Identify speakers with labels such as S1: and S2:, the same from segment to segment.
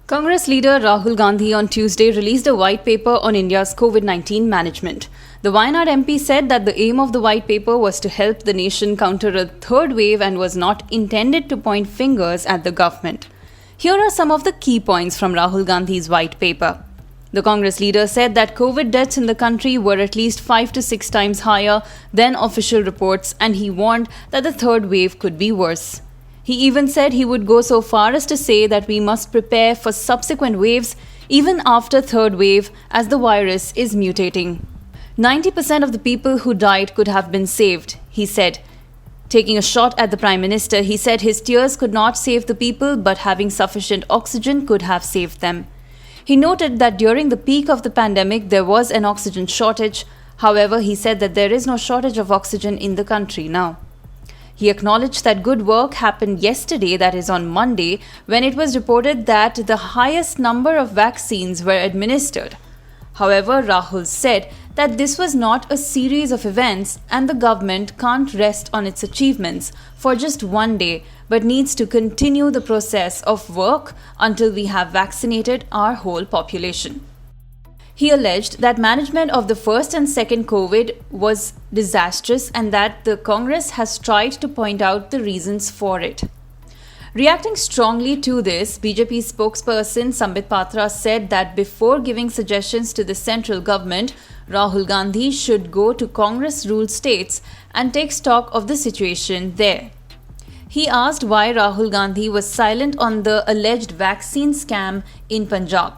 S1: Congress leader Rahul Gandhi on Tuesday released a white paper on India's COVID-19 management. The Wayanad MP said that the aim of the white paper was to help the nation counter a third wave and was not intended to point fingers at the government. Here are some of the key points from Rahul Gandhi's white paper. The Congress leader said that COVID deaths in the country were at least 5 to 6 times higher than official reports, and he warned that the third wave could be worse. He even said he would go so far as to say that we must prepare for subsequent waves even after third wave as the virus is mutating. 90% of the people who died could have been saved, he said. Taking a shot at the Prime Minister, he said his tears could not save the people, but having sufficient oxygen could have saved them. He noted that during the peak of the pandemic, there was an oxygen shortage. However, he said that there is no shortage of oxygen in the country now. He acknowledged that good work happened yesterday, that is on Monday, when it was reported that the highest number of vaccines were administered. However, Rahul said that this was not a series of events and the government can't rest on its achievements for just one day, but needs to continue the process of work until we have vaccinated our whole population. He alleged that management of the first and second COVID was disastrous and that the Congress has tried to point out the reasons for it. Reacting strongly to this, BJP spokesperson Sambit Patra said that before giving suggestions to the central government, Rahul Gandhi should go to Congress-ruled states and take stock of the situation there. He asked why Rahul Gandhi was silent on the alleged vaccine scam in Punjab.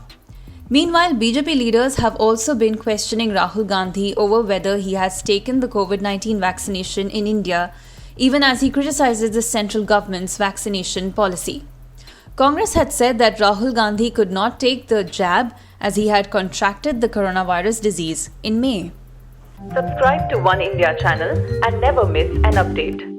S1: Meanwhile, BJP leaders have also been questioning Rahul Gandhi over whether he has taken the COVID-19 vaccination in India, even as he criticizes the central government's vaccination policy. Congress had said that Rahul Gandhi could not take the jab as he had contracted the coronavirus disease in May.
S2: Subscribe to One India channel and never miss an update.